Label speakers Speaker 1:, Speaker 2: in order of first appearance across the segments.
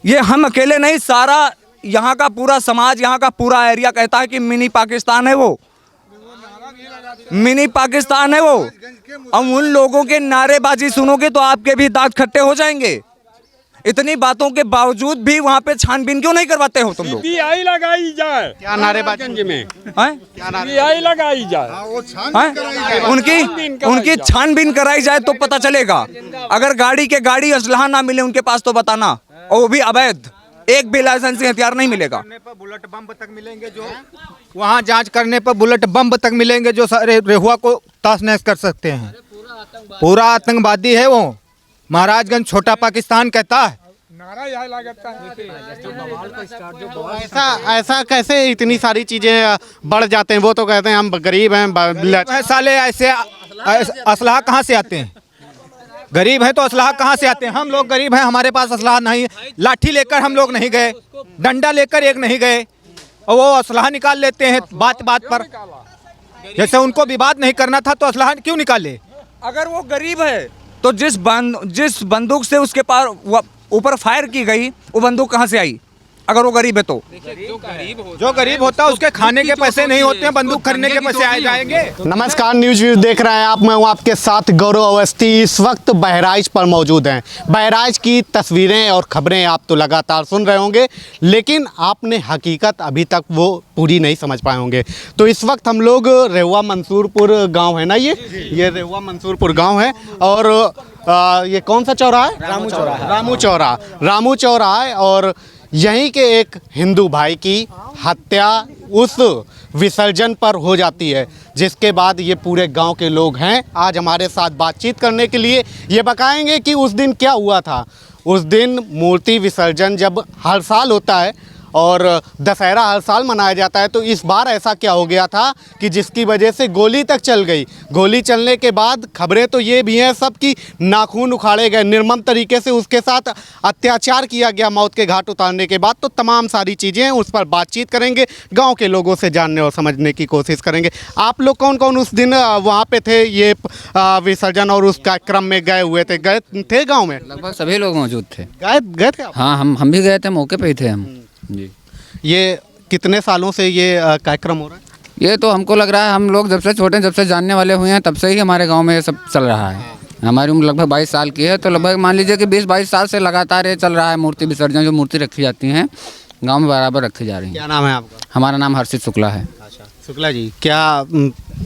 Speaker 1: ये हम अकेले नहीं, सारा यहाँ का पूरा समाज, यहाँ का पूरा एरिया कहता है कि मिनी पाकिस्तान है वो, मिनी पाकिस्तान है वो। अब उन लोगों के नारेबाजी सुनोगे तो आपके भी दांत खट्टे हो जाएंगे। इतनी बातों के बावजूद भी वहाँ पे छानबीन क्यों नहीं करवाते हो तुम लोग?
Speaker 2: सीबीआई लगाई जाए।
Speaker 3: क्या नारेबाजी
Speaker 2: में
Speaker 1: हैं?
Speaker 2: सीबीआई लगाई जाए।
Speaker 1: हैं? उनकी छानबीन कराई जाए तो पता चलेगा। अगर गाड़ी असलहा ना मिले उनके पास तो बताना, और वो भी अवैध, एक भी लाइसेंसी हथियार नहीं मिलेगा।
Speaker 3: बुलेट बम तक मिलेंगे जो वहाँ जांच करने पर बुलेट बम तक मिलेंगे जो सारे रेहुआ को ताश नैश कर सकते हैं। पूरा आतंकवादी है वो। महाराजगंज छोटा पाकिस्तान कहता है। ऐसा कैसे इतनी सारी चीजें बढ़ जाते हैं? वो तो कहते हैं हम गरीब हैं, साले ऐसे असलहा कहाँ से आते हैं? गरीब है तो असलहा कहाँ से आते हैं? हम लोग गरीब हैं, हमारे पास असलहा नहीं है। लाठी लेकर हम लोग नहीं गए, डंडा लेकर एक नहीं गए, और वो असलहा निकाल लेते हैं बात बात पर। जैसे उनको विवाद नहीं करना था तो असलहा क्यों निकाले?
Speaker 1: अगर वो गरीब है तो जिस बंदूक से उसके पास ऊपर फायर की गई, वो बंदूक कहाँ से आई? अगर वो गरीब है तो
Speaker 3: जो गरीब होता है उसके खाने के पैसे नहीं होते हैं, बंदूक खरीदने के पैसे आ जाएंगे।
Speaker 4: नमस्कार, न्यूज व्यूज देख रहे हैं आप। मैं हूं आपके साथ गौरव अवस्थी। इस वक्त बहराइच पर मौजूद हैं। बहराइच की तस्वीरें और खबरें आप तो लगातार सुन रहे होंगे, लेकिन आपने हकीकत अभी तक वो पूरी नहीं समझ पाए होंगे। तो इस वक्त हम लोग रेहुआ मंसूरपुर गाँव है ना, ये रेहुआ मंसूरपुर गाँव है। और ये कौन सा चौराहा है? रामू चौराहा है। और यहीं के एक हिंदू भाई की हत्या उस विसर्जन पर हो जाती है, जिसके बाद ये पूरे गांव के लोग हैं आज हमारे साथ बातचीत करने के लिए। ये बताएंगे कि उस दिन क्या हुआ था। उस दिन मूर्ति विसर्जन जब हर साल होता है और दशहरा हर साल मनाया जाता है, तो इस बार ऐसा क्या हो गया था कि जिसकी वजह से गोली तक चल गई। गोली चलने के बाद खबरें तो ये भी हैं सब कि नाखून उखाड़े गए, निर्मम तरीके से उसके साथ अत्याचार किया गया मौत के घाट उतारने के बाद। तो तमाम सारी चीज़ें हैं, उस पर बातचीत करेंगे, गाँव के लोगों से जानने और समझने की कोशिश करेंगे। आप लोग कौन कौन उस दिन वहाँ पर थे, ये विसर्जन और उस कार्यक्रम में गए हुए थे? गए थे गाँव में?
Speaker 5: लगभग सभी लोग मौजूद थे।
Speaker 4: गए थे?
Speaker 5: हाँ, हम भी गए थे, मौके पे ही थे हम जी।
Speaker 4: ये कितने सालों से ये कार्यक्रम हो रहा है?
Speaker 5: ये तो हमको लग रहा है हम लोग जब से छोटे, जब से जानने वाले हुए हैं, तब से ही हमारे गांव में ये सब चल रहा है। हमारी उम्र लगभग 22 साल की है, तो लगभग मान लीजिए कि 20-22 साल से लगातार ये चल रहा है। मूर्ति विसर्जन, जो मूर्ति रखी जाती हैं गांव में, बराबर रखी जा रही है।
Speaker 4: क्या नाम है आपका?
Speaker 5: हमारा नाम हर्षित शुक्ला है।
Speaker 4: अच्छा, शुक्ला जी, क्या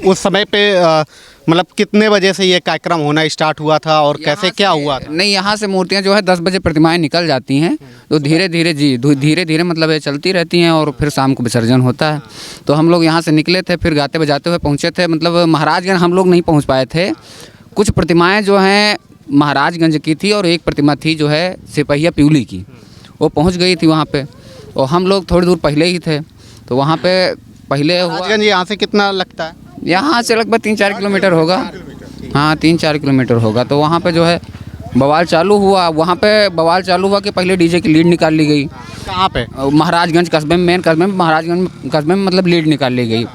Speaker 4: उस समय पे मतलब कितने बजे से ये कार्यक्रम होना स्टार्ट हुआ था और कैसे क्या हुआ था?
Speaker 5: नहीं, यहाँ से मूर्तियाँ जो है 10 बजे प्रतिमाएं निकल जाती हैं, तो धीरे धीरे मतलब ये चलती रहती हैं और फिर शाम को विसर्जन होता है। तो हम लोग यहाँ से निकले थे, फिर गाते बजाते हुए पहुँचे थे। मतलब महाराजगंज हम लोग नहीं पहुँच पाए थे। कुछ प्रतिमाएँ जो हैं महाराजगंज की थी और एक प्रतिमा थी जो है सिपहिया प्यूली की, वो पहुँच गई थी वहाँ पर। और हम लोग थोड़ी दूर पहले ही थे, तो वहाँ पर पहले
Speaker 4: महाराजगंज यहाँ से कितना लगता है?
Speaker 5: यहाँ से लगभग 3-4 किलोमीटर होगा। हाँ, 3-4 किलोमीटर होगा। तो वहाँ पे जो है बवाल चालू हुआ। वहाँ पे बवाल चालू हुआ कि पहले डीजे की लीड निकाल ली गई।
Speaker 4: कहाँ पे?
Speaker 5: महाराजगंज कस्बे में, मेन कस्बे में, महाराजगंज कस्बे में मतलब लीड निकाल ली गई।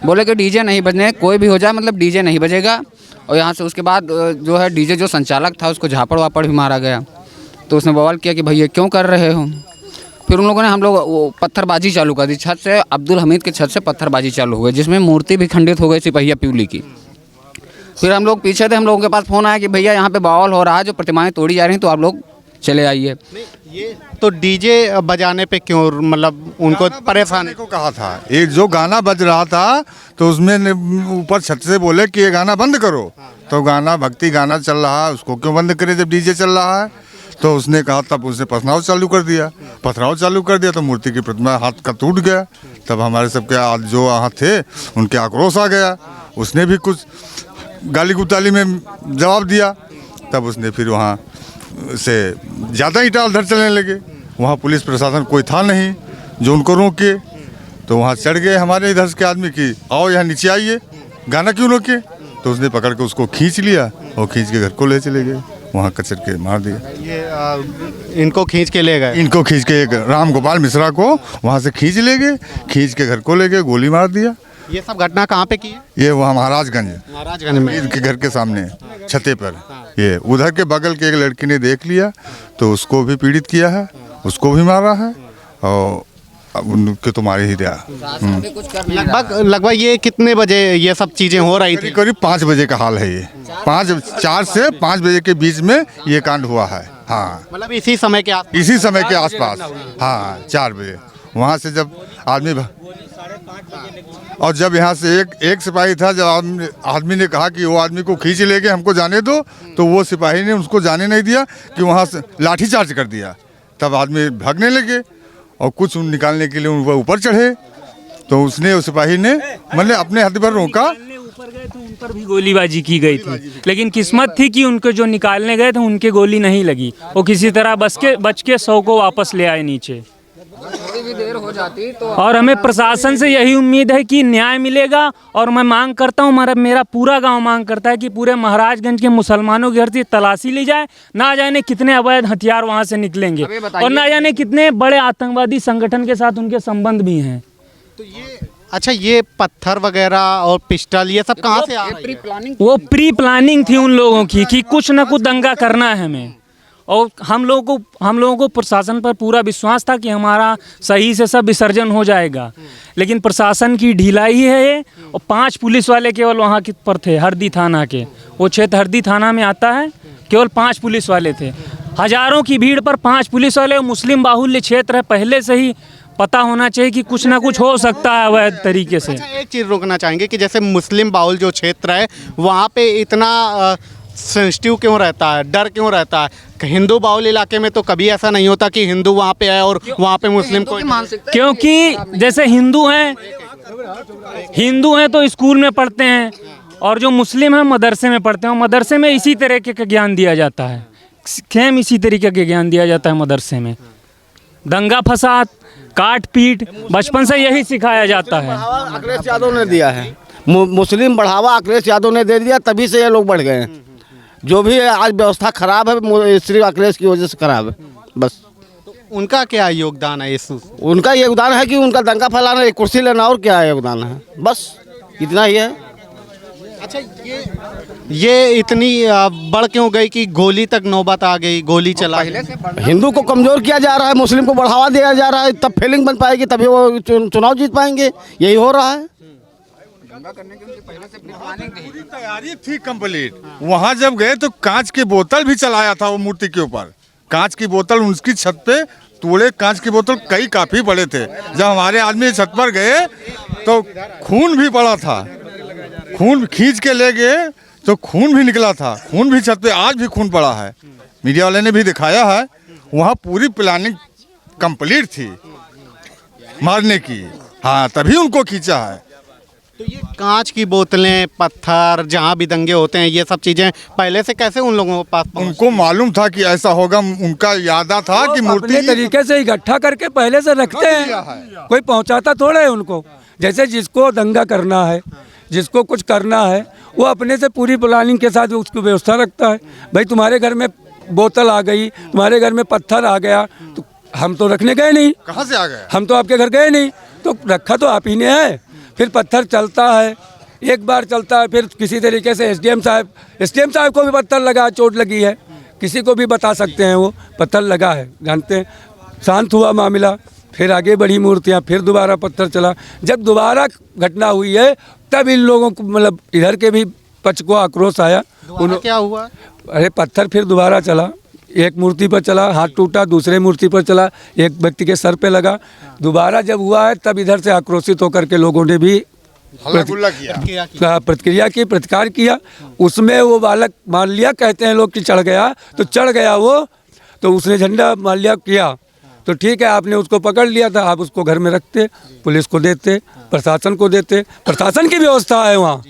Speaker 5: बोले कि डीजे नहीं बजने, कोई भी हो जाए मतलब डीजे नहीं बजेगा। और यहाँ से उसके बाद जो है डीजे जो संचालक था उसको झापड़ वापड़ भी मारा गया। तो उसने बवाल किया कि भैया क्यों कर रहे हो। फिर उन लोगों ने हम लोग वो पत्थरबाजी चालू कर दी। छत से, अब्दुल हमीद के छत से पत्थरबाजी चालू हो गई, जिसमें मूर्ति भी खंडित हो गई सिपहिया प्यूली की। फिर हम लोग पीछे थे, हम लोगों के पास फ़ोन आया कि भैया यहाँ पे बवाल हो रहा है, जो प्रतिमाएं तोड़ी जा रही हैं, तो आप लोग चले आइए।
Speaker 4: ये तो डीजे बजाने पे क्यों, मतलब उनको परेशानी
Speaker 6: को कहा था? एक जो गाना बज रहा था तो उसमें ऊपर छत से बोले कि ये गाना बंद करो। तो गाना भक्ति गाना चल रहा है, उसको क्यों बंद करे जब डीजे चल रहा है? तो उसने कहा, तब उसने पथराव चालू कर दिया तो मूर्ति की प्रतिमा हाथ का टूट गया। तब हमारे सबके जो वहाँ थे उनके आक्रोश आ गया। उसने भी कुछ गाली गुताली में जवाब दिया। तब उसने फिर वहाँ से ज़्यादा ही टाल-धर चलने लगे। वहाँ पुलिस प्रशासन कोई था नहीं जो उनको रोके। तो वहाँ चढ़ गए हमारे इधर के आदमी कि आओ यहाँ नीचे आइए, गाना क्यों रोके। तो उसने पकड़ के उसको खींच लिया और खींच के घर को ले चले गए। वहाँ कचर के मार दिया।
Speaker 4: ये इनको खींच के ले गए?
Speaker 6: इनको खींच के, एक राम गोपाल मिश्रा को वहाँ से खींच ले गए, खींच के घर को ले गए, गोली मार दिया।
Speaker 4: ये सब घटना कहाँ पे की है?
Speaker 6: ये वहाँ महाराजगंज में इनके घर के सामने छते पर। ये उधर के बगल के एक लड़की ने देख लिया तो उसको भी पीड़ित किया है उसको भी मारा है और अब उनके तो मारे ही दिया।
Speaker 4: लगभग ये कितने बजे ये सब चीजें हो रही थी?
Speaker 6: करीब करीब 5 बजे का हाल है ये, 4 से 5 बजे के बीच में ये कांड हुआ है। हाँ,
Speaker 4: मतलब इसी समय के आस
Speaker 6: इसी समय के आसपास। हाँ, 4 बजे वहाँ से जब आदमी और जब यहाँ से एक सिपाही था, जब आदमी ने कहा कि वो आदमी को खींच लेके हमको जाने दो, तो वो सिपाही ने उसको जाने नहीं दिया कि वहाँ से लाठीचार्ज कर दिया। तब आदमी भागने लगे और कुछ निकालने के लिए वो ऊपर चढ़े, तो उसने उस सिपाही ने मतलब अपने हाथ पर रोका।
Speaker 7: ऊपर गए तो उन पर भी गोलीबाजी की गई थी, लेकिन किस्मत थी कि उनको जो निकालने गए थे उनके गोली नहीं लगी, वो किसी तरह बच के 100 को वापस ले आए नीचे।
Speaker 5: थोड़ी भी देर हो जाती तो
Speaker 7: और हमें प्रशासन से यही उम्मीद है कि न्याय मिलेगा। और मैं मांग करता हूँ, मेरा पूरा गांव मांग करता है कि पूरे महाराजगंज के मुसलमानों के घर से तलाशी ली जाए। ना जाने कितने अवैध हथियार वहाँ से निकलेंगे और ना जाने कितने बड़े आतंकवादी संगठन के साथ उनके संबंध भी हैं।
Speaker 4: अच्छा, ये पत्थर वगैरह और पिस्टल ये सब कहाँ से आ रही है?
Speaker 7: वो प्री प्लानिंग थी उन लोगों की कि कुछ न कुछ दंगा करना है हमें। और हम लोगों को प्रशासन पर पूरा विश्वास था कि हमारा सही से सब विसर्जन हो जाएगा, लेकिन प्रशासन की ढिलाई है ये। और 5 पुलिस वाले केवल वहाँ के पर थे, हरदी थाना के, वो क्षेत्र हरदी थाना में आता है, केवल 5 पुलिस वाले थे। हजारों की भीड़ पर 5 पुलिस वाले। मुस्लिम बाहुल्य क्षेत्र है, पहले से ही पता होना चाहिए कि कुछ ना कुछ हो सकता है अवैध तरीके से।
Speaker 4: अच्छा, एक चीज़ रोकना चाहेंगे कि जैसे मुस्लिम बाहुल जो क्षेत्र है वहाँ पे इतना सेंसिटिव क्यों रहता है, डर क्यों रहता है? हिंदू बाहुल इलाके में तो कभी ऐसा नहीं होता कि हिंदू वहाँ पे आए और वहाँ पे मुस्लिम को,
Speaker 7: क्योंकि जैसे हिंदू हैं तो स्कूल में पढ़ते हैं, और जो मुस्लिम हैं मदरसे में पढ़ते हैं। मदरसे में इसी तरीके का ज्ञान दिया जाता है, सेम इसी तरीके का ज्ञान दिया जाता है मदरसे में। दंगा फसाद, काट पीट बचपन से यही सिखाया जाता है।
Speaker 8: अखिलेश यादव ने दिया है, मुस्लिम बढ़ावा अखिलेश यादव ने दे दिया, तभी से ये लोग बढ़ गए हैं। जो भी है आज व्यवस्था खराब है, सिर्फ अखिलेश की वजह से खराब है बस।
Speaker 4: तो उनका क्या योगदान है इस?
Speaker 8: उनका योगदान है कि उनका दंगा फैलाना, एक कुर्सी लेना, और क्या योगदान है, बस इतना ही है।
Speaker 4: अच्छा, ये इतनी बढ़ क्यों गई कि गोली तक नौबत आ गई, गोली चला?
Speaker 8: हिंदू को कमजोर किया जा रहा है, मुस्लिम को बढ़ावा दिया जा रहा है, तब फीलिंग बन पाएगी, तभी वो चुनाव जीत पाएंगे। यही हो रहा है।
Speaker 6: पूरी तैयारी थी कंप्लीट। वहाँ जब गए तो कांच की बोतल भी चलाया था वो मूर्ति के ऊपर। कांच की बोतल उनकी छत पे तोड़े, कांच की बोतल कई काफी बड़े थे। जब हमारे आदमी छत पर गए तो खून भी पड़ा था, खून खींच के ले गए तो खून भी निकला था, खून भी छत पे आज भी खून पड़ा है। मीडिया वाले ने भी दिखाया है। वहाँ पूरी प्लानिंग कंप्लीट थी मारने की। हाँ, तभी उनको खींचा है।
Speaker 4: तो ये कांच की बोतलें, पत्थर, जहाँ भी दंगे होते हैं, ये सब चीजें पहले से कैसे उन लोगों के पास पहुंची?
Speaker 6: उनको मालूम था कि ऐसा होगा, उनका यादा था कि मूर्ति
Speaker 1: अपने तरीके से इकट्ठा करके पहले से रखते हैं, कोई पहुंचाता थोड़ा है उनको। जैसे जिसको दंगा करना है, जिसको कुछ करना है, वो अपने से पूरी प्लानिंग के साथ उसकी व्यवस्था रखता है। भाई तुम्हारे घर में बोतल आ गई, तुम्हारे घर में पत्थर आ गया, तो हम तो रखने गए नहीं।
Speaker 6: कहाँ से आ गए?
Speaker 1: हम तो आपके घर गए नहीं, तो रखा तो आप ही ने है। फिर पत्थर चलता है, एक बार चलता है, फिर किसी तरीके से एसडीएम साहब को भी पत्थर लगा, चोट लगी है, किसी को भी बता सकते हैं वो पत्थर लगा है, जानते हैं। शांत हुआ मामला, फिर आगे बढ़ी मूर्तियाँ, फिर दोबारा पत्थर चला। जब दोबारा घटना हुई है तब इन लोगों को मतलब इधर के भी पक्ष को आक्रोश आया।
Speaker 4: क्या हुआ?
Speaker 1: अरे पत्थर फिर दोबारा चला, एक मूर्ति पर चला, हाथ टूटा, दूसरे मूर्ति पर चला, एक व्यक्ति के सर पे लगा। दोबारा जब हुआ है तब इधर से आक्रोशित होकर के लोगों ने भी प्रतिक्रिया की, प्रतिकार किया। उसमें वो बालक मान लिया, कहते हैं लोग कि चढ़ गया, तो चढ़ गया वो, तो उसने झंडा मान लिया किया, तो ठीक है, आपने उसको पकड़ लिया था, आप उसको घर में रखते, पुलिस को देते, प्रशासन को देते। प्रशासन की व्यवस्था है वहाँ,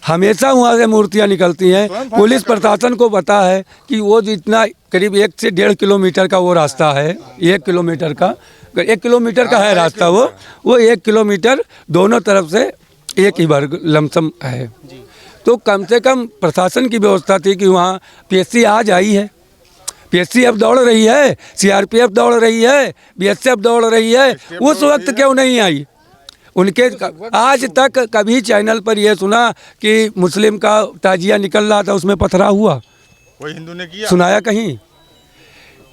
Speaker 1: हमेशा वहाँ से मूर्तियाँ निकलती हैं। पुलिस प्रशासन को पता है कि वो जितना करीब 1 से 1.5 किलोमीटर का वो रास्ता है, 1 किलोमीटर का, 1 किलोमीटर का है रास्ता, वो 1 किलोमीटर दोनों तरफ से एक ही वर्ग लमसम है। तो कम से कम प्रशासन की व्यवस्था थी कि वहाँ पीएससी आज आई है, पीएससी अब दौड़ रही है, सीआरपीएफ दौड़ रही है, बीएसएफ दौड़ रही है, उस वक्त क्यों नहीं आई? उनके आज तक कभी चैनल पर यह सुना कि मुस्लिम का ताजिया निकल रहा था, उसमें पथरा हुआ?
Speaker 6: कोई हिंदू ने किया?
Speaker 1: सुनाया कहीं?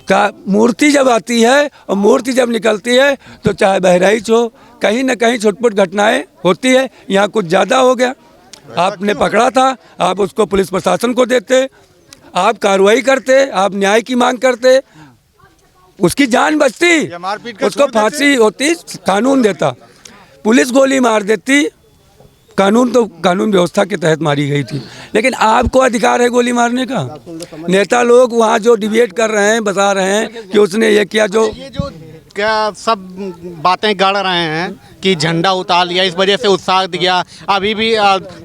Speaker 9: का मूर्ति जब आती है और मूर्ति जब निकलती है तो चाहे बहराइच हो, कहीं ना कहीं छुटपुट घटनाएं होती है। यहाँ कुछ ज़्यादा हो गया, आपने पकड़ा था, आप उसको पुलिस प्रशासन को देते, आप कार्रवाई करते, आप न्याय की मांग करते, उसकी जान बचती, उसको फांसी होती, कानून देता। पुलिस गोली मार देती, कानून तो कानून व्यवस्था के तहत मारी गई थी, लेकिन आपको अधिकार है गोली मारने का। नेता लोग वहाँ जो डिबेट कर रहे हैं, बता रहे हैं कि उसने ये किया, जो
Speaker 4: ये जो क्या सब बातें गढ़ रहे हैं कि झंडा उतार लिया, इस वजह से उत्साह दिया। अभी भी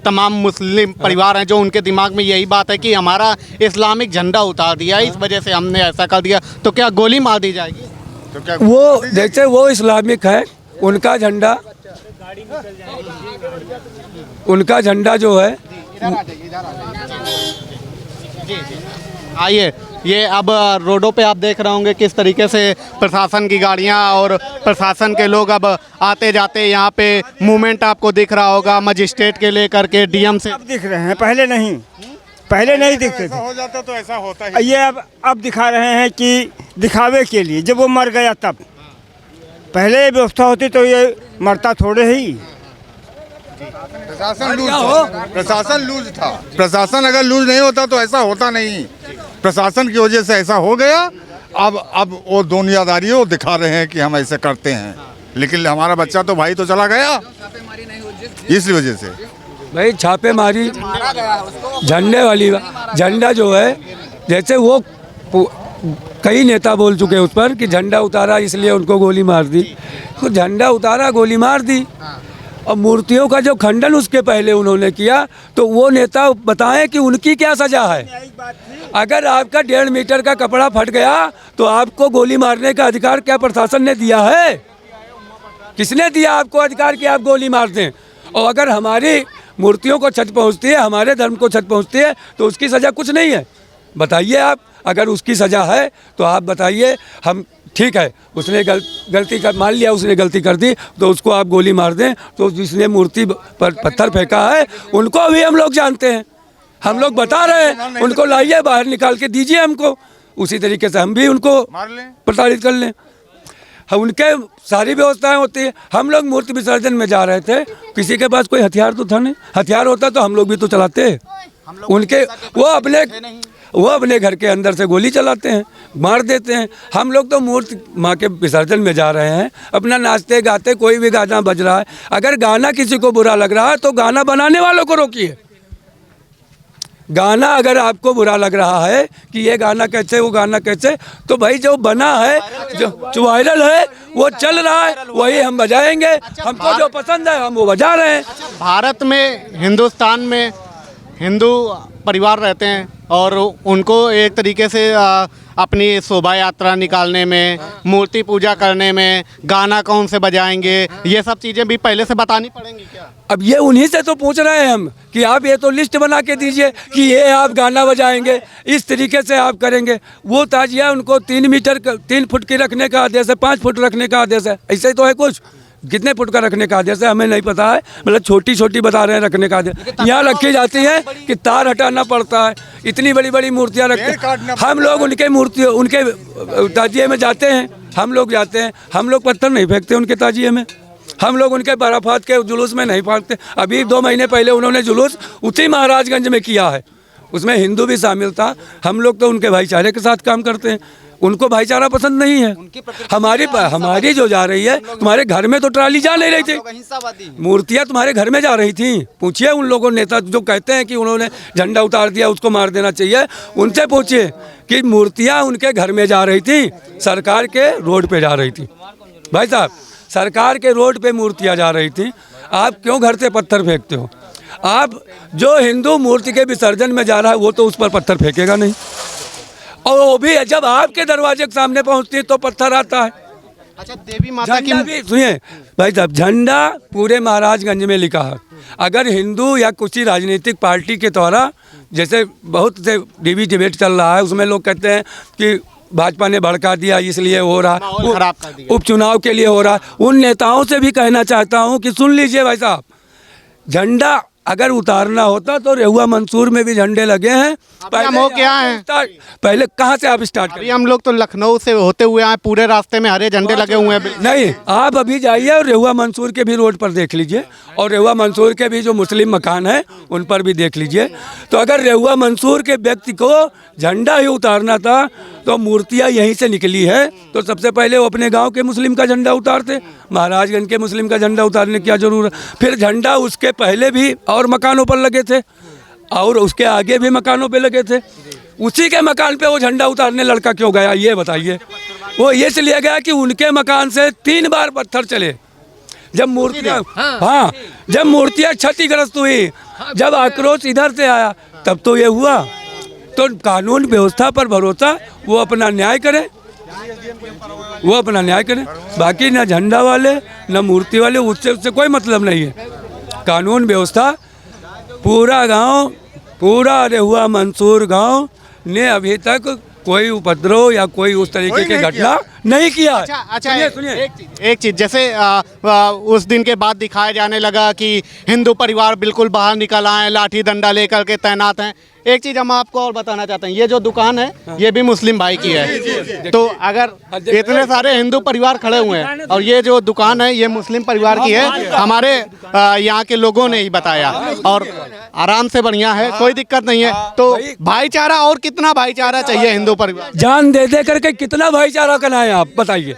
Speaker 4: तमाम मुस्लिम परिवार हैं जो उनके दिमाग में यही बात है कि हमारा इस्लामिक झंडा उतार दिया, इस वजह से हमने ऐसा कर दिया, तो क्या गोली मार दी जाएगी? तो क्या
Speaker 9: वो जैसे वो इस्लामिक है, उनका झंडा जो है,
Speaker 4: आइए, ये अब रोडों पे आप देख रहे होंगे किस तरीके से प्रशासन की गाड़ियां और प्रशासन के लोग अब आते जाते, यहाँ पे मूवमेंट आपको दिख रहा होगा मजिस्ट्रेट के लेकर के डीएम से।
Speaker 2: अब दिख रहे हैं, पहले नहीं दिखते थे।
Speaker 6: हो जाता तो ऐसा होता ही।
Speaker 2: ये अब दिखा रहे हैं कि दिखावे के लिए, जब वो मर गया तब। पहले ये व्यवस्था होती तो ये मरता थोड़े ही।
Speaker 6: प्रशासन लूज था। प्रशासन अगर लूज नहीं होता तो ऐसा होता नहीं। प्रशासन की वजह से ऐसा हो गया। अब वो दुनियादारी वो दिखा रहे हैं कि हम ऐसे करते हैं, लेकिन हमारा बच्चा तो भाई तो चला गया इस वजह से।
Speaker 9: भाई छापेमारी झंडे वाली, झंडा जो है, जैसे वो कई नेता बोल चुके उस पर कि झंडा उतारा इसलिए उनको गोली मार दी, तो झंडा उतारा गोली मार दी। और मूर्तियों का जो खंडन उसके पहले उन्होंने किया, तो वो नेता बताएं कि उनकी क्या सजा है। अगर आपका 1.5 मीटर का कपड़ा फट गया तो आपको गोली मारने का अधिकार क्या प्रशासन ने दिया है? किसने दिया आपको अधिकार कि आप गोली मार दें? और अगर हमारी मूर्तियों को क्षति पहुंचती है, हमारे धर्म को क्षति पहुंचती है, तो उसकी सज़ा कुछ नहीं है। बताइए आप, अगर उसकी सज़ा है तो आप बताइए। हम ठीक है, उसने गलती कर, मान लिया उसने गलती कर दी, तो उसको आप गोली मार दें। तो जिसने मूर्ति पर पत्थर फेंका है उनको भी हम लोग जानते हैं, हम लोग बता रहे हैं, उनको लाइए बाहर निकाल के दीजिए हमको, उसी तरीके से हम भी उनको प्रताड़ित कर लें। हम उनके सारी व्यवस्थाएं होती है। हम लोग मूर्ति विसर्जन में जा रहे थे, किसी के पास कोई हथियार तो था नहीं, हथियार होता तो हम लोग भी तो चलाते। उनके वो अपने घर के अंदर से गोली चलाते हैं, मार देते हैं। हम लोग तो मूर्ति माँ के विसर्जन में जा रहे हैं, अपना नाचते गाते, कोई भी गाना बज रहा है। अगर गाना किसी को बुरा लग रहा है तो गाना बनाने वालों को रोकिए। गाना अगर आपको बुरा लग रहा है कि ये गाना कैसे, वो गाना कैसे, तो भाई जो बना है, जो वायरल है, वो चल रहा है, वही हम बजाएंगे। हमको जो पसंद है हम वो बजा रहे हैं।
Speaker 4: भारत में, हिंदुस्तान में हिंदू परिवार रहते हैं और उनको एक तरीके से अपनी शोभा यात्रा निकालने में, मूर्ति पूजा करने में गाना कौन से बजाएंगे, ये सब चीज़ें भी पहले से बतानी पड़ेंगी क्या?
Speaker 9: अब ये उन्हीं से तो पूछ रहे हैं हम कि आप ये तो लिस्ट बना के दीजिए कि ये आप गाना बजाएंगे, इस तरीके से आप करेंगे। वो ताजिया उनको 3 फुट की रखने का आदेश है, 5 फुट रखने का आदेश है, ऐसे तो है कुछ। कितने फुट का रखने का आदेश है हमें नहीं पता है, मतलब छोटी छोटी बता रहे हैं रखने का आदेश। यहाँ रखी जाती है कि तार हटाना पड़ता है, इतनी बड़ी बड़ी मूर्तियाँ रखते। हम लोग उनके ताजिए में जाते हैं, हम लोग जाते हैं, हम लोग पत्थर नहीं फेंकते उनके ताजिए में, हम लोग उनके बराफात के जुलूस में नहीं फाड़ते। अभी 2 महीने पहले उन्होंने जुलूस उसी महाराजगंज में किया है, उसमें हिंदू भी शामिल था। हम लोग तो उनके भाईचारे के साथ काम करते हैं, उनको भाईचारा पसंद नहीं है। हमारी जो जा रही है, तुम्हारे घर में तो ट्राली जा नहीं रही थी, मूर्तियाँ तुम्हारे घर में जा रही थी। पूछिए उन लोगों नेता जो कहते हैं कि उन्होंने झंडा उतार दिया उसको मार देना चाहिए, उनसे पूछिए कि मूर्तियाँ उनके घर में जा रही थी, सरकार के रोड पे जा रही थी। भाई साहब, सरकार के रोड पे मूर्तियाँ जा रही थी, आप क्यों घर से पत्थर फेंकते हो? आप जो हिंदू मूर्ति के विसर्जन में जा रहा है वो तो उस पर पत्थर फेंकेगा नहीं, और वो भी जब आपके दरवाजे के सामने पहुंचती है तो पत्थर आता है।
Speaker 4: अच्छा, देवी माता की
Speaker 9: भी सुनिए भाई साहब, झंडा पूरे महाराजगंज में लिखा है। अगर हिंदू या किसी राजनीतिक पार्टी के द्वारा, जैसे बहुत से डिबेट चल रहा है, उसमें लोग कहते हैं कि भाजपा ने भड़का दिया इसलिए हो रहा, उपचुनाव के लिए हो रहा। उन नेताओं से भी कहना चाहता हूँ कि सुन लीजिए भाई साहब, झंडा अगर उतारना होता तो रेहुआ मंसूर में भी झंडे लगे हैं।
Speaker 4: हम हो क्या हैं?
Speaker 9: पहले कहाँ से आप स्टार्ट
Speaker 4: अभी हम लोग तो लखनऊ से होते हुए आए, पूरे रास्ते में हरे झंडे लगे हुए हैं।
Speaker 9: नहीं, आप अभी जाइए और रेहुआ मंसूर के भी रोड पर देख लीजिए, और रेहुआ मंसूर के भी जो मुस्लिम मकान है उन पर भी देख लीजिए। तो अगर रेहुआ मंसूर के व्यक्ति को झंडा ही उतारना था तो मूर्तियाँ यहीं से निकली है, तो सबसे पहले वो अपने गांव के मुस्लिम का झंडा उतारते, महाराजगंज के मुस्लिम का झंडा उतारने की क्या जरूरत। फिर झंडा उसके पहले भी और मकानों पर लगे थे और उसके आगे भी मकानों पे लगे थे, उसी के मकान पे वो झंडा उतारने लड़का क्यों गया ये बताइए। वो ये इसलिए गया कि उनके मकान से 3 बार पत्थर चले। जब मूर्तियाँ जब मूर्तियाँ क्षतिग्रस्त हुई, जब आक्रोश इधर से आया, तब तो ये हुआ। तो कानून व्यवस्था पर भरोसा, वो अपना न्याय करें, वो अपना न्याय करें। बाकी ना झंडा वाले ना मूर्ति वाले, उससे कोई मतलब नहीं है। कानून व्यवस्था, पूरा गांव, पूरा रेहुआ मंसूर गांव ने अभी तक कोई उपद्रव या कोई उस तरीके की घटना नहीं किया।
Speaker 4: अच्छा सुनिए, एक चीज जैसे उस दिन के बाद दिखाया जाने लगा कि हिंदू परिवार बिल्कुल बाहर निकल आए, लाठी डंडा लेकर के तैनात हैं। एक चीज हम आपको और बताना चाहते हैं, ये जो दुकान है ये भी मुस्लिम भाई की है। तो अगर इतने सारे हिंदू परिवार खड़े हुए हैं और ये जो दुकान है ये मुस्लिम परिवार की है, हमारे यहाँ के लोगों ने ही बताया, और आराम से बढ़िया है, कोई दिक्कत नहीं है। तो भाईचारा, और कितना भाईचारा चाहिए हिंदू परिवार?
Speaker 9: जान दे दे करके कितना भाईचारा कराएं आप बताइए।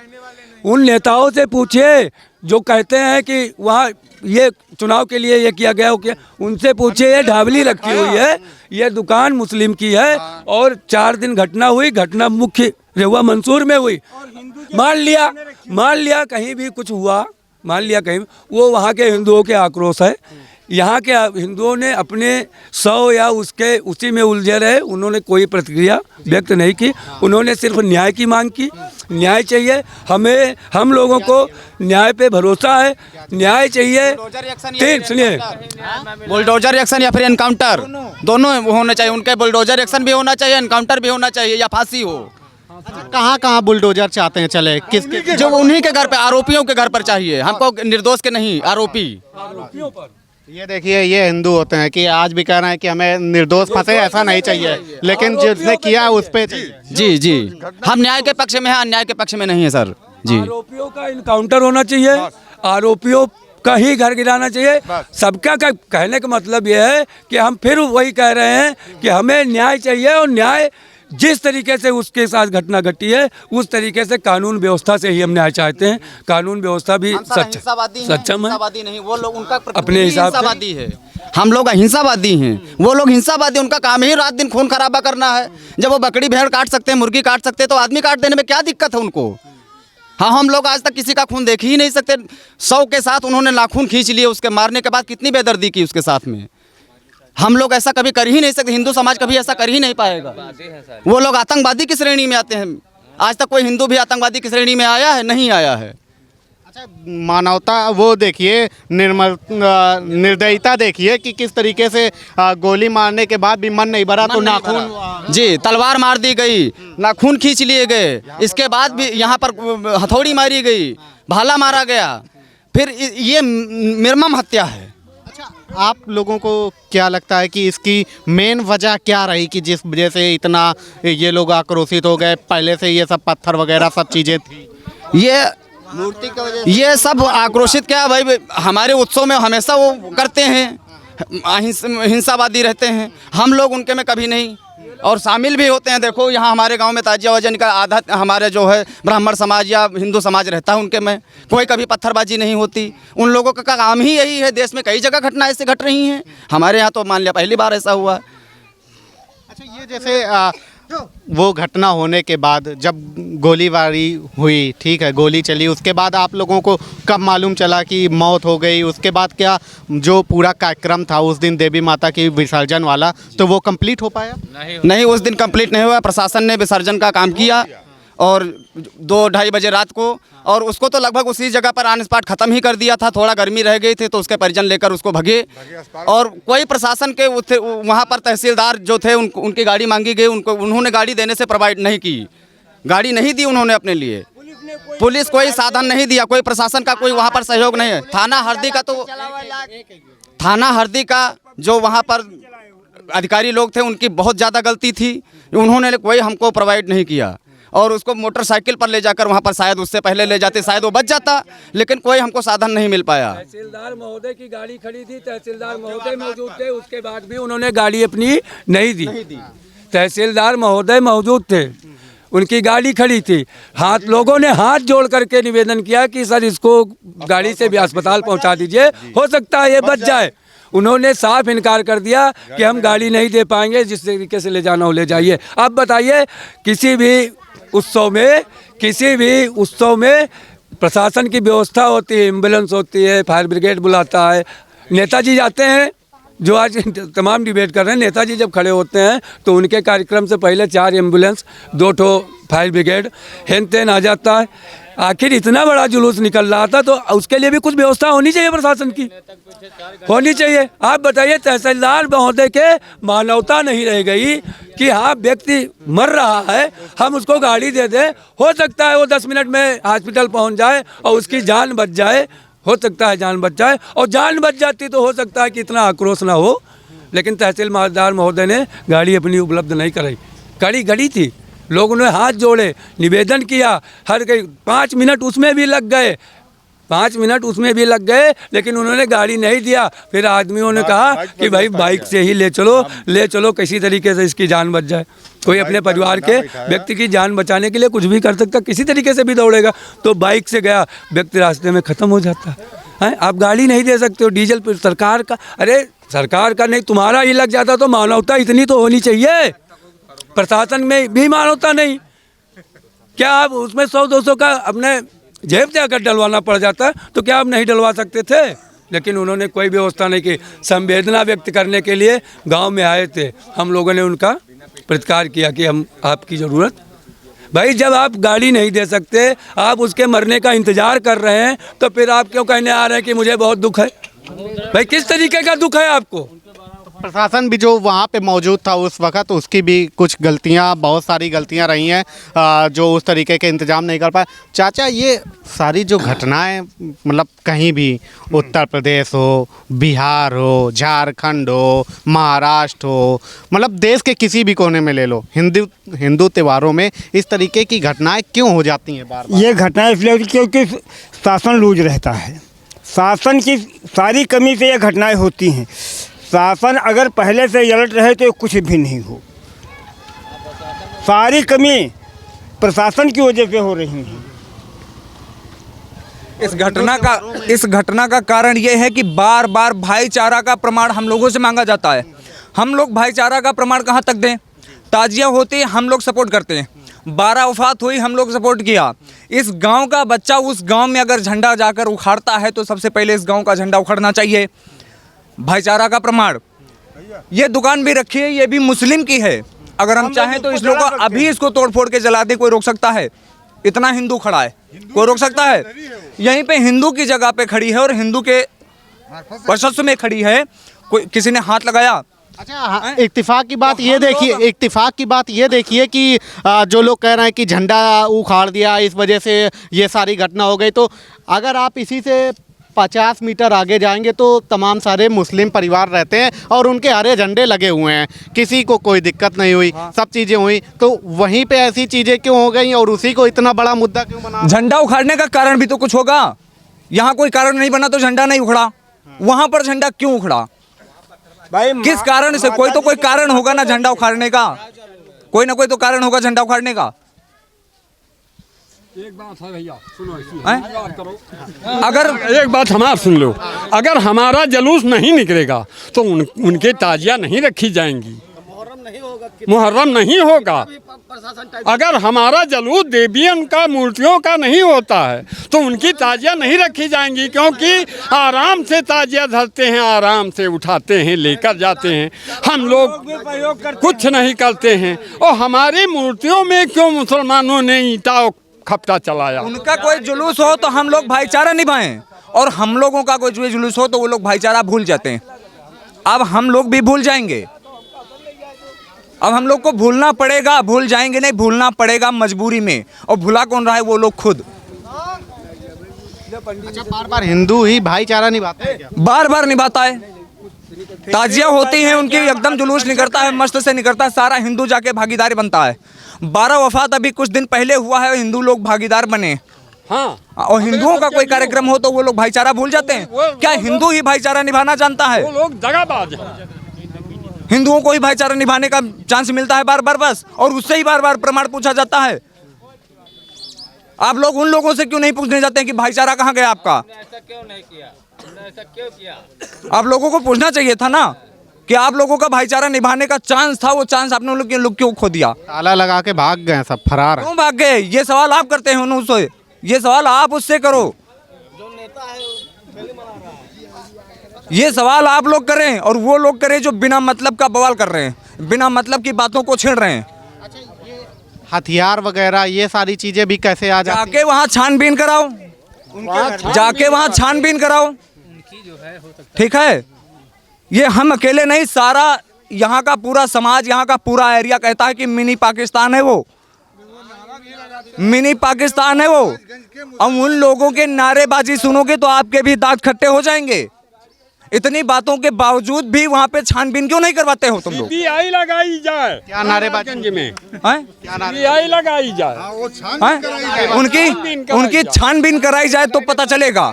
Speaker 9: उन नेताओं से पूछिए जो कहते हैं कि वहाँ ये चुनाव के लिए ये किया गया, क्या उनसे पूछिए। ये ढाबली रखी हुई है, ये दुकान मुस्लिम की है, और 4 दिन घटना हुई, घटना मुख्य रेहुआ मंसूर में हुई। मान लिया कहीं भी कुछ हुआ, मान लिया कहीं, वो वहाँ के हिंदुओं के आक्रोश है। यहाँ के हिंदुओं ने अपने 100 या उसके उसी में उलझे रहे, उन्होंने कोई प्रतिक्रिया व्यक्त नहीं की, उन्होंने सिर्फ न्याय की मांग की। न्याय चाहिए हमें, हम लोगों को न्याय पे भरोसा है, न्याय चाहिए। सुनिए,
Speaker 3: बुलडोजर एक्शन या फिर एनकाउंटर दोनों होने चाहिए। उनके बुलडोजर एक्शन भी होना चाहिए, एनकाउंटर भी होना चाहिए, या फांसी हो।
Speaker 4: कहाँ कहाँ बुलडोजर चाहते हैं चले? किसके?
Speaker 3: जो उन्हीं के घर पे, आरोपियों के घर पर चाहिए हमको, निर्दोष के नहीं, आरोपी।
Speaker 4: ये देखिए, ये हिंदू होते हैं कि आज भी कह रहे हैं कि हमें निर्दोष फंसे, ऐसा नहीं चाहिए, लेकिन जिसने किया उस पे
Speaker 3: जी हम न्याय के पक्ष में हैं, अन्याय के पक्ष में नहीं है सर जी।
Speaker 9: आरोपियों का इनकाउंटर होना चाहिए, आरोपियों का ही घर गिराना चाहिए। सबका का कहने का मतलब ये है कि हम फिर वही कह रहे हैं कि हमें न्याय चाहिए, और न्याय जिस तरीके से उसके साथ घटना घटी है उस तरीके से कानून व्यवस्था से ही हम न्याय चाहते हैं। कानून व्यवस्था भी सक्षम है,
Speaker 3: नहीं, वो लोग उनका
Speaker 9: अपने हिसाब से
Speaker 3: है। हम लोग अहिंसावादी हैं, वो लोग हिंसावादी। उनका काम ही रात दिन खून खराबा करना है। जब वो बकरी भेड़ काट सकते हैं, मुर्गी काट सकते हैं, तो आदमी काट देने में क्या दिक्कत है उनको? हाँ, हम लोग आज तक किसी का खून देख ही नहीं सकते। 100 के साथ उन्होंने नाखून खींच लिए, उसके मारने के बाद कितनी बेदर्दी की उसके साथ में। हम लोग ऐसा कभी कर ही नहीं सकते, हिंदू समाज कभी ऐसा कर ही नहीं पाएगा। वो लोग आतंकवादी की श्रेणी में आते हैं। आज तक कोई हिंदू भी आतंकवादी की श्रेणी में आया है? नहीं आया है।
Speaker 4: अच्छा, मानवता वो देखिए, निर्दयता देखिए कि किस तरीके से गोली मारने के बाद भी मन नहीं भरा तो नाखून,
Speaker 3: जी, तलवार मार दी गई, नाखून खींच लिए गए, इसके बाद भी यहाँ पर हथौड़ी मारी गई, भाला मारा गया, फिर ये निर्मम हत्या है।
Speaker 4: आप लोगों को क्या लगता है कि इसकी मेन वजह क्या रही कि जिस वजह से इतना ये लोग आक्रोशित हो गए? पहले से ये सब पत्थर वगैरह सब चीज़ें थी,
Speaker 3: ये मूर्ति की वजह से ये सब आक्रोशित क्या भाई? हमारे उत्सव में हमेशा वो करते हैं, हिंसावादी रहते हैं। हम लोग उनके में कभी नहीं, और शामिल भी होते हैं। देखो यहाँ हमारे गांव में ताजिया वजन का आधा हमारे जो है ब्राह्मण समाज या हिंदू समाज रहता है, उनके में कोई कभी पत्थरबाजी नहीं होती। उन लोगों का काम ही यही है। देश में कई जगह घटना ऐसे घट रही हैं, हमारे यहाँ तो मान लिया पहली बार ऐसा हुआ।
Speaker 4: अच्छा, ये जैसे वो घटना होने के बाद जब गोलीबारी हुई, ठीक है, गोली चली, उसके बाद आप लोगों को कब मालूम चला कि मौत हो गई? उसके बाद क्या जो पूरा कार्यक्रम था उस दिन देवी माता की विसर्जन वाला, तो वो कंप्लीट हो पाया?
Speaker 3: नहीं, उस दिन कंप्लीट नहीं हुआ। प्रशासन ने विसर्जन का काम किया और 2-2:30 बजे रात को, और उसको तो लगभग उसी जगह पर ऑन स्पॉट ख़त्म ही कर दिया था। थोड़ा गर्मी रह गई थी तो उसके परिजन लेकर उसको भगे, और कोई प्रशासन के वहाँ पर तहसीलदार जो थे उनकी गाड़ी मांगी गई, उन्होंने गाड़ी देने से प्रोवाइड नहीं की, गाड़ी नहीं दी उन्होंने अपने लिए। पुलिस कोई साधन नहीं दिया, कोई प्रशासन का कोई वहाँ पर सहयोग नहीं है। थाना हरदी का तो
Speaker 5: थाना हरदी का जो वहाँ पर अधिकारी लोग थे उनकी बहुत ज़्यादा गलती थी, उन्होंने कोई हमको प्रोवाइड नहीं किया और उसको मोटरसाइकिल पर ले जाकर वहाँ पर शायद उससे पहले ले जाते, शायद वो बच जाता, लेकिन कोई हमको साधन नहीं मिल पाया।
Speaker 9: तहसीलदार महोदय की गाड़ी खड़ी थी, तहसीलदार महोदय मौजूद थे, उसके बाद भी उन्होंने गाड़ी अपनी नहीं दी। तहसीलदार महोदय मौजूद थे, उनकी गाड़ी खड़ी थी। लोगों ने हाथ जोड़ करके निवेदन किया कि सर इसको गाड़ी से भी अस्पताल पहुंचा दीजिए, हो सकता है ये बच जाए। उन्होंने साफ इनकार कर दिया कि हम गाड़ी नहीं दे पाएंगे, जिस तरीके से ले जाना हो ले जाइए। अब बताइए, किसी भी उत्सव में प्रशासन की व्यवस्था होती है, एम्बुलेंस होती है, फायर ब्रिगेड बुलाता है, नेताजी जाते हैं, जो आज तमाम डिबेट कर रहे हैं, नेताजी जब खड़े होते हैं तो उनके कार्यक्रम से पहले 4 एम्बुलेंस, 2 फायर ब्रिगेड हेन तेन आ जाता है। आखिर इतना बड़ा जुलूस निकल रहा था तो उसके लिए भी कुछ व्यवस्था होनी चाहिए, प्रशासन की होनी चाहिए। आप बताइए, तहसीलदार महोदय के मानवता नहीं रह गई कि हाँ व्यक्ति मर रहा है, हम उसको गाड़ी दे दें, हो सकता है वो 10 मिनट में हॉस्पिटल पहुंच जाए और उसकी जान बच जाए, हो सकता है जान बच जाए, और जान बच जाती तो हो सकता है कि इतना आक्रोश ना हो। लेकिन तहसीलदार महोदय ने गाड़ी अपनी उपलब्ध नहीं कराई, गाड़ी थी, लोगों ने हाथ जोड़े, निवेदन किया, हर कई 5 मिनट उसमें भी लग गए, 5 मिनट उसमें भी लग गए, लेकिन उन्होंने गाड़ी नहीं दिया। फिर आदमियों ने कहा कि भाई बाइक से ही ले चलो, किसी तरीके से इसकी जान बच जाए। कोई अपने परिवार के व्यक्ति की जान बचाने के लिए कुछ भी कर सकता, किसी तरीके से भी दौड़ेगा, तो बाइक से गया, व्यक्ति रास्ते में ख़त्म हो जाता है। आप गाड़ी नहीं दे सकते हो, डीजल पर सरकार का, अरे सरकार का नहीं, तुम्हारा ही लग जाता तो मानवता इतनी तो होनी चाहिए। प्रशासन में भी मानवता नहीं, क्या आप उसमें 100-200 का अपने जेब से अगर डलवाना पड़ जाता तो क्या आप नहीं डलवा सकते थे? लेकिन उन्होंने कोई व्यवस्था नहीं की। संवेदना व्यक्त करने के लिए गांव में आए थे, हम लोगों ने उनका प्रतिकार किया कि हम आपकी ज़रूरत, भाई जब आप गाड़ी नहीं दे सकते, आप उसके मरने का इंतज़ार कर रहे हैं, तो फिर आप क्यों कहने आ रहे हैं कि मुझे बहुत दुख है? भाई किस तरीके का दुख है आपको?
Speaker 4: प्रशासन भी जो वहाँ पे मौजूद था उस वक्त, उसकी भी कुछ गलतियाँ, बहुत सारी गलतियाँ रही हैं, जो उस तरीके के इंतजाम नहीं कर पाए। चाचा, ये सारी जो घटनाएं, मतलब कहीं भी उत्तर प्रदेश हो, बिहार हो, झारखंड हो, महाराष्ट्र हो, मतलब देश के किसी भी कोने में ले लो, हिंदू त्योहारों में इस तरीके की घटनाएं क्यों हो जाती हैं बार बार?
Speaker 2: ये घटनाएं इसलिए होती क्योंकि शासन लूज रहता है, शासन की सारी कमी से ये घटनाएं होती हैं। शासन अगर पहले से अलर्ट रहे तो कुछ भी नहीं हो, सारी कमी प्रशासन की वजह से हो रही है।
Speaker 1: इस घटना का कारण ये है कि बार बार भाईचारा का प्रमाण हम लोगों से मांगा जाता है। हम लोग भाईचारा का प्रमाण कहाँ तक दें? ताजिया होती है, हम लोग सपोर्ट करते हैं, 12 वफात हुई, हम लोग सपोर्ट किया। इस गांव का बच्चा उस गांव में अगर झंडा जाकर उखाड़ता है तो सबसे पहले इस गांव का झंडा उखाड़ना चाहिए। भाईचारा का प्रमाण। ये दुकान भी रखी है, ये भी मुस्लिम की है, अगर हम चाहें तो इस लोग को अभी इसको तोड़ फोड़ के जला दे, कोई रोक सकता है? इतना हिंदू खड़ा है, कोई रोक सकता है? यहीं पे हिंदू की जगह पे खड़ी है और हिंदू के वर्चस्व में खड़ी है, कोई किसी ने हाथ लगाया?
Speaker 4: अच्छा, इत्तेफाक की बात ये देखिए कि जो लोग कह रहे हैं कि झंडा उखाड़ दिया, इस वजह से ये सारी घटना हो गई, तो अगर आप इसी से 50 मीटर आगे जाएंगे तो तमाम सारे मुस्लिम परिवार रहते हैं और उनके हरे झंडे लगे हुए हैं, किसी को कोई दिक्कत नहीं हुई, सब चीज़ें हुई, तो वहीं पे ऐसी चीज़ें क्यों हो गई और उसी को इतना बड़ा मुद्दा क्यों बना?
Speaker 1: झंडा उखाड़ने का कारण भी तो कुछ होगा। यहाँ कोई कारण नहीं बना तो झंडा नहीं उखड़ा, वहाँ पर झंडा क्यों उखड़ा?
Speaker 2: भाई
Speaker 1: किस कारण से? कोई तो कोई कारण होगा ना झंडा उखाड़ने का, कोई ना कोई तो कारण होगा झंडा उखाड़ने का।
Speaker 9: एक बात है भैया, सुनो,
Speaker 1: अगर
Speaker 9: एक बात हमारा सुन लो, अगर हमारा जलूस नहीं निकलेगा तो उनके ताजिया नहीं रखी जाएंगी, मुहर्रम नहीं होगा। अगर हमारा जलूस देवियों का, मूर्तियों का नहीं होता है तो उनकी ताजिया नहीं रखी जाएंगी, क्योंकि आराम से ताजिया धरते हैं, आराम से उठाते हैं, लेकर जाते हैं, हम लोग कुछ नहीं करते हैं। और हमारी मूर्तियों में क्यों मुसलमानों ने ईंटा खपटा चलाया?
Speaker 1: उनका कोई जुलूस हो तो हम लोग भाईचारा निभाएं, और हम लोगों का कोई जुलूस हो तो वो लोग भाईचारा भूल जाते हैं। अब हम लोग भी भूल जाएंगे, अब हम लोग को भूलना पड़ेगा, भूल जाएंगे नहीं, भूलना पड़ेगा मजबूरी में। और भुला कौन रहा है? वो लोग खुद।
Speaker 4: अच्छा, बार बार हिंदू ही भाईचारा निभाता है क्या?
Speaker 1: बार बार निभाता है, ताजिया होती हैं उनकी, एकदम जुलूस निकलता है, मस्त से निकलता है, सारा हिंदू जाके भागीदारी बनता है। 12 वफात अभी कुछ दिन पहले हुआ है, हिंदू लोग भागीदार बने। हाँ, और हिंदुओं का कोई कार्यक्रम हो तो वो लोग भाईचारा भूल जाते हैं। क्या हिंदू ही भाईचारा निभाना जानता है?
Speaker 9: वो लोग दगाबाज हैं।
Speaker 1: हिंदुओं को ही भाईचारा निभाने का चांस मिलता है बार बार बस, और उससे ही बार बार प्रमाण पूछा जाता है। आप लोग उन लोगों से क्यों नहीं पूछने जाते हैं कि भाईचारा कहाँ गया आपका?
Speaker 5: ऐसा क्यों नहीं किया? ऐसा क्यों किया?
Speaker 1: आप लोगों को पूछना चाहिए था ना कि आप लोगों का भाईचारा निभाने का चांस था, वो चांस आपने लोग क्यों खो दिया?
Speaker 4: ताला लगा के भाग गए, सब फरार हैं।
Speaker 1: क्यों भाग गए? ये सवाल आप करते हैं उनसे, ये सवाल आप उससे करो। ये सवाल आप लोग करें और वो लोग करें जो बिना मतलब का बवाल कर रहे हैं, बिना मतलब की बातों को छेड़ रहे हैं।
Speaker 4: हथियार वगैरह ये सारी चीजें भी कैसे आ जाती
Speaker 1: जाके वहाँ छानबीन कराओ, जाके वहाँ छानबीन कराओ, ठीक है? ये हम अकेले नहीं, सारा यहाँ का पूरा समाज, यहाँ का पूरा एरिया कहता है कि मिनी पाकिस्तान है वो, मिनी पाकिस्तान है वो। अब उन लोगों के नारेबाजी सुनोगे तो आपके भी दांत खट्टे हो जाएंगे। इतनी बातों के बावजूद भी वहाँ पे छानबीन क्यों नहीं करवाते हो तुम लोग?
Speaker 9: सीबीआई लगाई जाए।
Speaker 4: क्या नारेबाजी
Speaker 9: में
Speaker 1: हैं?
Speaker 9: सीबीआई लगाई जाए।
Speaker 1: हैं? उनकी छानबीन कराई जाए तो पता चलेगा।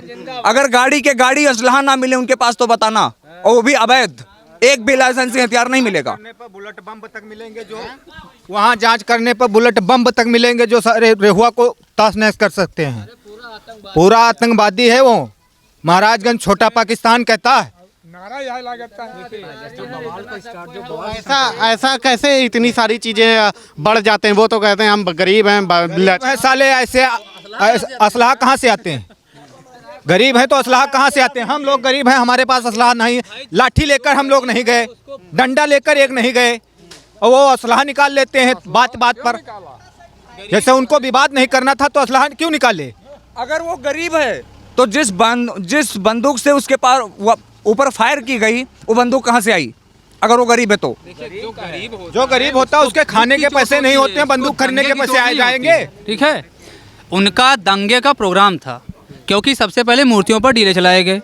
Speaker 1: अगर गाड़ी के गाड़ी असलहा ना मिले उनके पास तो बताना, और वो भी अवैध, एक भी लाइसेंसी हथियार नहीं मिलेगा।
Speaker 3: बुलेट बम तक मिलेंगे जो वहाँ जांच करने पर बुलेट बम तक मिलेंगे जो सारे रेहुआ को तहस नहस कर सकते हैं। पूरा आतंकवादी है वो। महाराजगंज छोटा पाकिस्तान कहता है।
Speaker 4: ऐसा कैसे इतनी सारी चीजें बढ़ जाते हैं? वो तो कहते हैं हम गरीब हैं।
Speaker 3: साले ऐसे असलाह कहाँ से आते हैं? गरीब है तो असलाह कहाँ से आते हैं? हम लोग गरीब हैं, हमारे पास असलाह नहीं। लाठी लेकर हम लोग नहीं गए, डंडा लेकर एक नहीं गए, और वो असलाह निकाल लेते हैं बात बात पर। जैसे उनको विवाद नहीं करना था तो असलाह क्यों निकाले?
Speaker 1: अगर वो गरीब है तो जिस बंदूक से उसके पास ऊपर फायर की गई, वो बंदूक कहाँ से आई? अगर वो गरीब है तो
Speaker 3: जो गरीब होता है उसके खाने के पैसे नहीं होते हैं, बंदूक खरीदने के पैसे आ जाएंगे।
Speaker 5: ठीक है, उनका दंगे का प्रोग्राम था, क्योंकि सबसे पहले मूर्तियों पर डीले चलाए गए।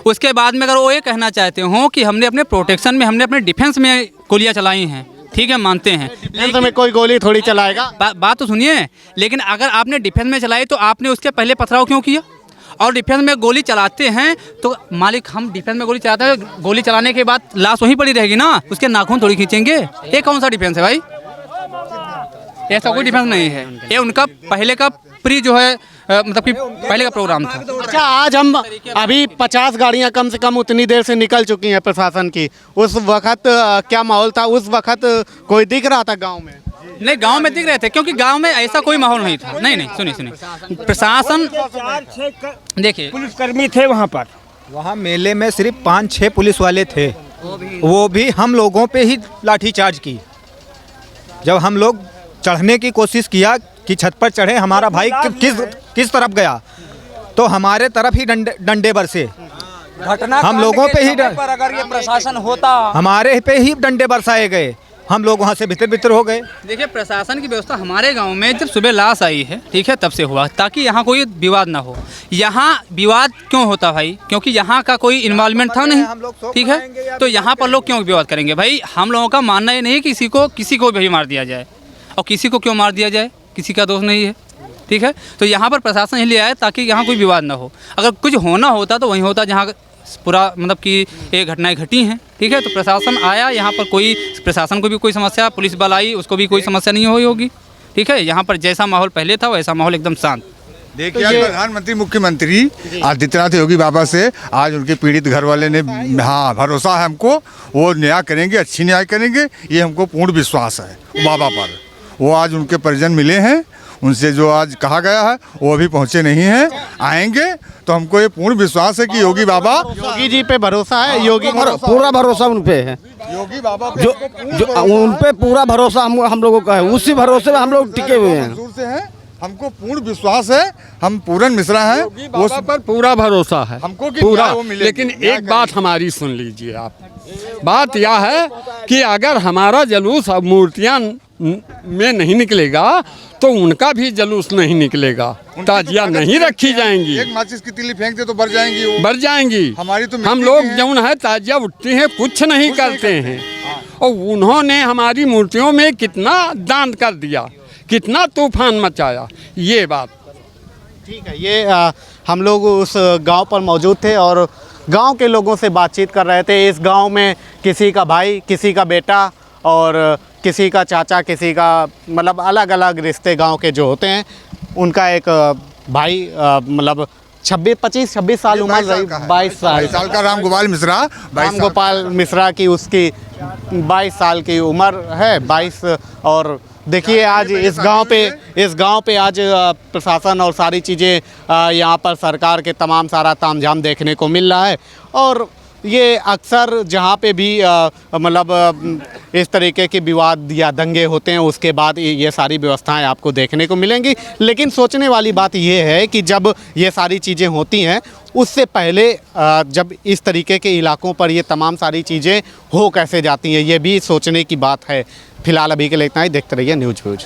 Speaker 5: उसके बाद में अगर वो ये कहना चाहते हो कि हमने अपने प्रोटेक्शन में, हमने अपने डिफेंस में गोलियां चलाई हैं, ठीक है, मानते हैं।
Speaker 4: डिफेंस में कोई गोली थोड़ी चलाएगा।
Speaker 5: बात तो सुनिए, लेकिन अगर आपने डिफेंस में चलाई तो आपने उसके पहले पथराव क्यों किया? और डिफेंस में गोली चलाते हैं तो मालिक, हम डिफेंस में गोली चलाते हैं, गोली चलाने के बाद लाश वहीं पड़ी रहेगी ना, उसके नाखून थोड़ी खींचेंगे। ये कौन सा डिफेंस है भाई? ऐसा कोई डिफेंस नहीं है। ये उनका पहले का प्री जो है मतलब कि पहले का प्रोग्राम था।
Speaker 4: अच्छा, आज हम अभी 50 गाड़ियां कम से कम उतनी देर से निकल चुकी हैं प्रशासन की। उस वक्त क्या माहौल था? उस वक्त कोई दिख रहा था गांव में?
Speaker 5: नहीं, गांव में दिख रहे थे, क्योंकि गांव में ऐसा कोई माहौल नहीं था। नहीं, सुनिए, प्रशासन देखिए,
Speaker 2: पुलिसकर्मी थे वहाँ पर।
Speaker 3: वहाँ मेले में सिर्फ 5-6 पुलिस वाले थे, वो भी हम लोगों पे ही लाठीचार्ज की। जब हम लोग चढ़ने की कोशिश किया कि छत पर चढ़े, हमारा भाई किस तरफ गया तो हमारे तरफ ही डंडे बरसे।
Speaker 1: घटना
Speaker 3: हम लोगों पे ही
Speaker 1: पर अगर ये प्रशासन होता,
Speaker 3: हमारे पे ही डंडे बरसाए गए, हम लोग वहाँ से भीतर हो गए।
Speaker 5: देखिए, प्रशासन की व्यवस्था हमारे गांव में जब सुबह लाश आई है, ठीक है, तब से हुआ, ताकि यहाँ कोई विवाद ना हो। यहाँ विवाद क्यों होता भाई? क्योंकि यहाँ का कोई इन्वॉल्वमेंट था नहीं, ठीक है, तो यहाँ पर लोग क्यों विवाद करेंगे भाई? हम लोगों का मानना ये नहीं है किसी को भी मार दिया जाए, और किसी को क्यों मार दिया जाए, किसी का दोष नहीं है, ठीक है। तो यहाँ पर प्रशासन इसलिए आया ताकि यहाँ कोई विवाद ना हो। अगर कुछ होना होता तो वहीं होता जहाँ पूरा मतलब कि ये घटनाएं घटी हैं, ठीक है। तो प्रशासन आया यहाँ पर, कोई प्रशासन को भी कोई समस्या, पुलिस बल आई, उसको भी कोई समस्या नहीं हुई होगी, ठीक है। यहाँ पर जैसा माहौल पहले था वैसा माहौल एकदम शांत।
Speaker 6: देखिए, आज प्रधानमंत्री मुख्यमंत्री आदित्यनाथ योगी बाबा से आज उनके पीड़ित घर वाले ने, हाँ, भरोसा है हमको, वो न्याय करेंगे, अच्छी न्याय करेंगे, ये हमको पूर्ण विश्वास है बाबा पर। वो आज उनके परिजन मिले हैं, उनसे जो आज कहा गया है वो अभी पहुँचे नहीं हैं, आएंगे तो हमको ये पूर्ण विश्वास है कि योगी
Speaker 4: जी पे भरोसा है। योगी
Speaker 8: पूरा भरोसा उन पे है,
Speaker 6: योगी बाबा
Speaker 8: जो उन पे पूरा भरोसा हम लोगों का है, उसी भरोसे में हम लोग टिके हुए हैं।
Speaker 6: हमको पूर्ण विश्वास है, हम पूरन मिश्रा हैं, वो
Speaker 9: पर पूरा भरोसा है
Speaker 6: हमको कि
Speaker 9: पूरा।
Speaker 6: वो मिलेगी।
Speaker 9: लेकिन एक बात हमारी सुन लीजिए आप, बात यह है कि अगर हमारा जलूस अब मूर्तियाँ में नहीं निकलेगा
Speaker 10: तो उनका भी जुलूस नहीं निकलेगा, ताजिया नहीं रखी जाएंगी।
Speaker 6: एक माचिस की तीली फेंक दे तो बढ़ जाएंगी वो।
Speaker 10: बढ़ जाएंगी।
Speaker 6: हमारी तो
Speaker 10: हम लोग जौन है ताजिया उठते हैं, कुछ नहीं करते हैं। और उन्होंने हमारी मूर्तियों में कितना दान कर दिया, कितना तूफान मचाया, ये बात।
Speaker 4: ठीक है, ये हम लोग उस गांव पर मौजूद थे और गांव के लोगों से बातचीत कर रहे थे। इस गांव में किसी का भाई, किसी का बेटा और किसी का चाचा, किसी का मतलब अलग अलग रिश्ते गांव के जो होते हैं, उनका एक भाई मतलब 26 साल उम्र रही, 22
Speaker 6: साल का राम गोपाल मिश्रा,
Speaker 4: राम गोपाल मिश्रा की उसकी 22 साल की उम्र है, 22। और देखिए आज इस गांव पे आज प्रशासन और सारी चीज़ें यहाँ पर सरकार के तमाम सारा तामझाम देखने को मिल रहा है। और ये अक्सर जहाँ पे भी मतलब इस तरीके के विवाद या दंगे होते हैं, उसके बाद ये सारी व्यवस्थाएं आपको देखने को मिलेंगी। लेकिन सोचने वाली बात ये है कि जब ये सारी चीज़ें होती हैं, उससे पहले जब इस तरीके के इलाकों पर ये तमाम सारी चीज़ें हो कैसे जाती हैं, ये भी सोचने की बात है। फिलहाल अभी के लिए इतना ही। देखते रहिए न्यूज़ व्यूज।